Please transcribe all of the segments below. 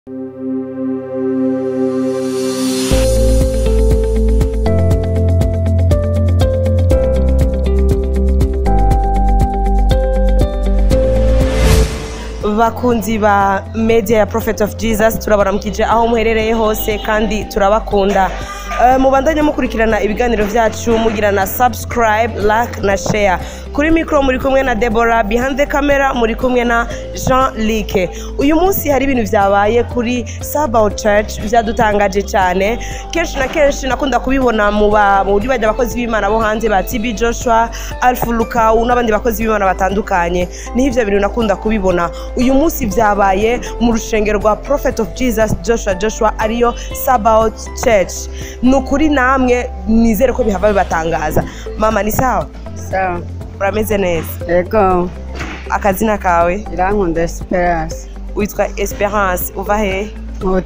Bakunzi ba media ya Prophet of Jesus turabaramukije aho muherereye hose kandi turabakunda. Mubandanye mukurikirana ibiganiro vyacu mugirana subscribe, like na share. Kuri micro muri kumwe na Deborah, behind the camera muri kumwe na Jean-Luc. Uyu munsi hari ibintu vyabaye kuri Sabaoth Church vyadutangaje cyane. Kenshi na kenshi nakunda kubibona mu buri bajya abakozi b'Imana bo hanze ba TB Joshua, Alpha Luka n'abandi bakozi b'Imana batandukanye. Ni ivyo bintu nakunda kubibona. Uyu munsi vyabaye mu rushengero rwa Prophet of Jesus Joshua ariyo Sabaoth Church. Nukuri namwe nizere ko bihava bibatangaza. Mama ni sawa? Sawa. Urameze neza? Yego. Akazina kawe? Irankunda Esperance. Witwa Esperance, uva he? Mu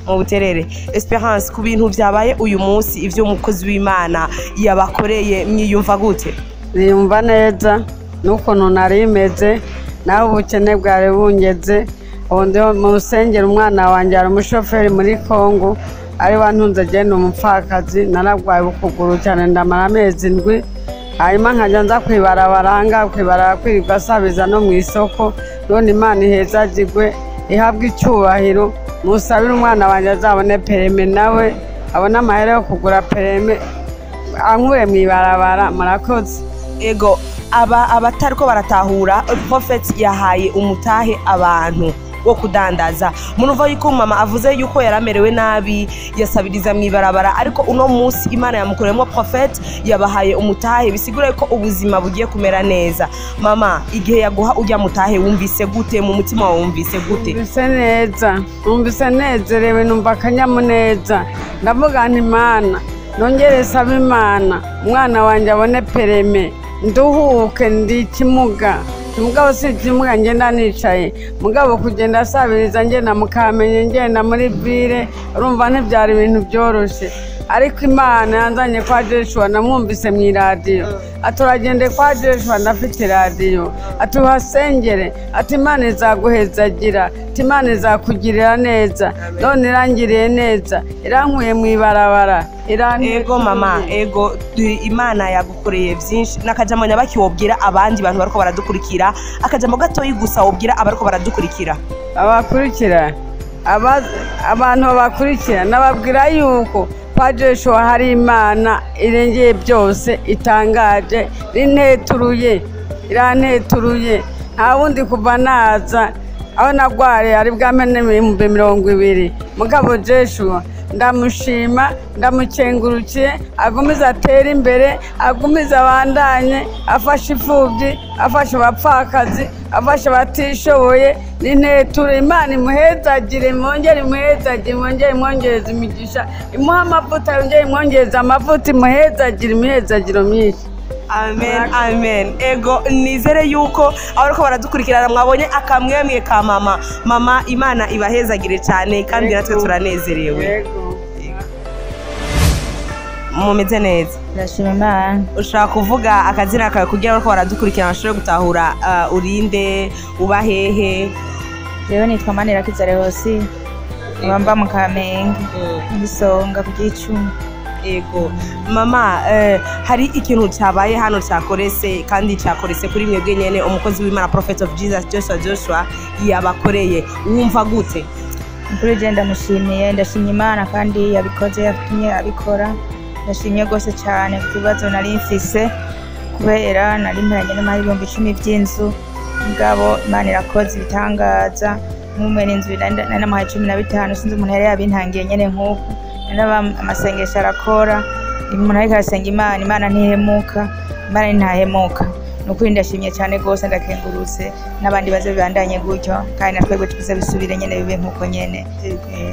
Buterere. Esperance, ku bintu vyabaye uyu munsi ivyo umukozi w'Imana yabakoreye mwiyumva gute? Niyumva neza nukuntu narimeze naho ubukene bwari bungeze. Onde mu rusengero umwana wanje ari umushoferi muri Kongo ari wantunze agenda umupfakazi naragwaye ukuguru cyane ndamara amezi 7 hanyuma nkajya nza kwibarabara kwirirwa sabiza no mu isoko none Imana ihezagirwe ihabwa icyubahiro musabira umwana wanje azabone pereme nawe abona amahera yo kugura pereme ankure mwibarabara murakoze. Ego abatariko baratahura Prophet yahaye umutahe abantu wo kudandaza. Munuva yuko mama avuze yuko yaramerewe nabi yasabiriza mwibarabara ariko uno munsi Imana yamukoremo Prophet yabahaye umutahe bisigura ko ubuzima bugiye kumera neza. Mama igihe yaguha ujya mutahe wumvise gute mu mutima wumvise gute? Numvise nezerewe numva akanyamuneza ndavuga nti Imana nongere saba Imana umwana wanje abone pereme nduhuke ndi kimuga mugabo si kimuga ngenda nicaye mugabo kugenda sabiriza ngenda mukamenye ngenda muri ville urumva ntibyari ibintu byoroshe ariko Imana yanzanye kwa Joshua namwumvise mu radio aturagende kwa Joshua ndafite radio atuhasengere ati Imana izaguhezagira ati Imana izakugirira neza none irangiriye neza irankuye mu ibarabara. Ego mama, ego Imana yagukoreye byinshi nakajamo nyabaki wobwira abandi bantu bariko baradukurikira akajamo gato yigusa wobwira abariko baradukurikira abantu bakurikira nababwira yuko kwa Joshua hari Imana irengeye byose itangaje iranteturuye nta wundi kuva naza aho nagware ari bwamene 2020 mugabo Joshua ndamushima ndamucengurukiye agumiza atera imbere agumiza abandanye afasha ifubyi afasha abapfakazi afasha batishoboye n'intetura. Imana imuhezagire mwongere mwongereza imigisha imuha amavuta yongere mwongereza amavuta imuhezagire imihezagiro myinshi. Amen. Ego nizere yuko abariko baradukurikirana mwabonye akamwemwe ka mama Imana ibahezagire cyane kandi natwe turanezerewe. Mumeze neza? Ndashima Imana. Ushaka kuvuga akazina kawe kugira ngo baradukurikirana bashobore gutahura urinde uba hehe? Yewe nitwa Manirakiza Lehosi wamba mu Kamenge Gisonga ku Gicumi. Ego mama hari ikintu cyabaye hano cyakorese kandi cyakorese kuri mwebwe nyene umukozi w'Imana Prophet of Jesus Joshua yabakoreye wumva gute? Kuri genda mushimiye ndashimye Imana kandi yabikoze yatumye abikora ndashimye gose cyane kubibazo nari mfise kubera nari mperanye n'amahirwe 10 by'inzu ngabo Imana irakoze ibitangaza mumwe n'inzu n'amahaye 15 sinzi umuntu yari yabintangiye nyene nk'uko amasengesho arakora umuntu ariko arasenga Imana ntihemuka Imana ntahemuka nukuri ndashimye cyane gose ndakengurutse n'abandi baze bibandanye gutyo kandi natwebwe tuze bisubire nyene bibe nkuko nyene.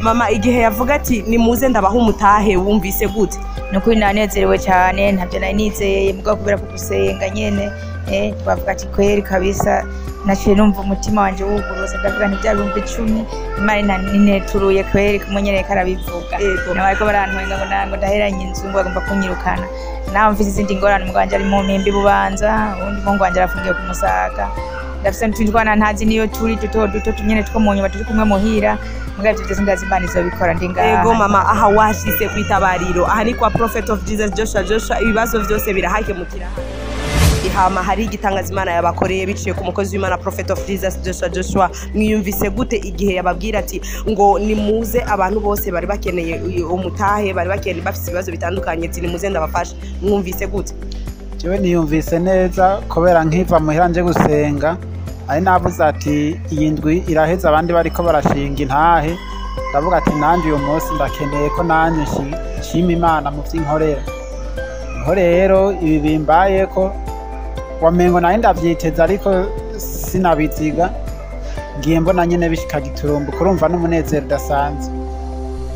Mama igihe yavuga ati nimuze ndabaha umutahe wumvise gute? Nukuri nanezerewe cyane ntabyo nari nizeye mugabo kubera ko gusenga nyene twavuga ati kweri kabisa naciye numva umutima wanje wuguruse ndavuga nti byari 10 Imana ninteturuye kweri kumunyereye karabivuga nawe ariko barantwenga ngo nango ndaheranye inzu ngo agomba kunyirukana naho mfite izindi ngorane muganje ari mu mpimbi bubanza undi mungu wanje arafungiye ku Musaga ndafise n'utundi twana ntazi niyo turi duto duto tunyene two mu nyuma turi kumwe muhira muga ivyo vyose ndazi Imana izobikora ndi ngaha. Ego mama, aha washise kwitabariro, aha ni kwa Prophet of Jesus Joshua, ibibazo vyose birahakemukira hama hari igitangaza Imana yabakoreye biciye ku mukozi w'Imana Prophet of Jesus Joshua. Mwiyumvise gute igihe yababwira ati ngo nimuze abantu bose bari bakeneye umutahe, bari bakeneye bafise ibibazo bitandukanye, ati nimuze ndabafasha? Mwumvise gute? Jewe niyumvise neza kubera nkiva muhira nje gusenga, ari navuze ati iyi ndwi iraheza abandi bariko barashinga intahe, ndavuga ati nanje uyu munsi ndakeneye ko nanje nshima Imana mu vy'inkorera. Niho rero ibi bimbaye ko wamengo naye ndavyiteza ariko sinabiziga, ngiye mbona nyene bishika giturumbu, kurumva n'umunezero udasanzwe.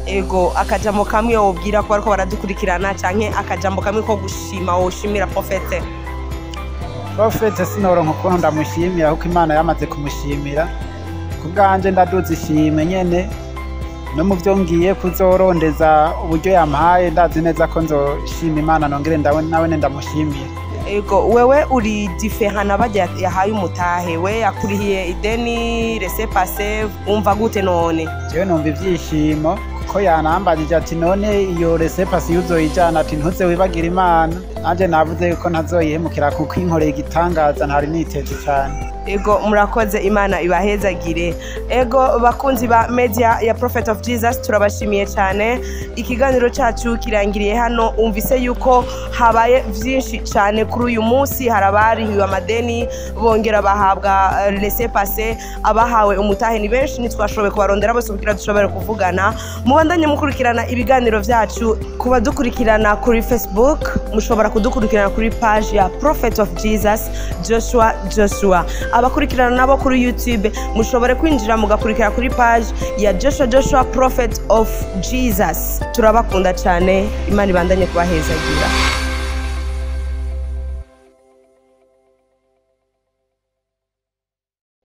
Ego akajambo kamwe wobwira ko bariko baradukurikirana canke akajambo kamwe ko gushima woshimira Prophet? Prophet sinoronka ukuntu ndamushimira kuko Imana yamaze kumushimira, kubwanje ndaduza ishime nyene no mu vyo ngiye kuzorondeza uburyo yampaye, ndazi neza ko nzoshima Imana nongere nawe ndamushimira. Ego wewe uri diferana bajya yahaye umutahe, we yakurihiye ideni laissez-passer, umva gute none? Jewe numva ivyishimo ko yanambajije ati none iyo laissez-passer uzoyijana, ati ntuze wibagira Imana. Nanje navuze ko ntazoyihemukira kuko inkoreye igitangaza ntari niteze cyane. Ego murakoze, Imana ibahezagire. Ego bakunzi ba media ya Prophet of Jesus, turabashimiye cyane. Ikiganiro cyacu kirangiriye hano. Umvise yuko habaye vyinshi cyane kuri uyu munsi, harabarihiwe amadeni bongera bahabwa laissez-passer, abahawe umutahe ni benshi, ntitwashoboye kubarondera bose kugira dushobore kuvugana. Mubandanye mukurikirana ibiganiro vyacu, kuba dukurikirana kuri Facebook mushobora kudukurikirana kuri page ya Prophet of Jesus Joshua. Abakurikirana nabo kuri YouTube mushobore kwinjira mugakurikira kuri page ya Joshua Prophet of Jesus. Turabakunda cyane, Imana ibandanye kubahezagira.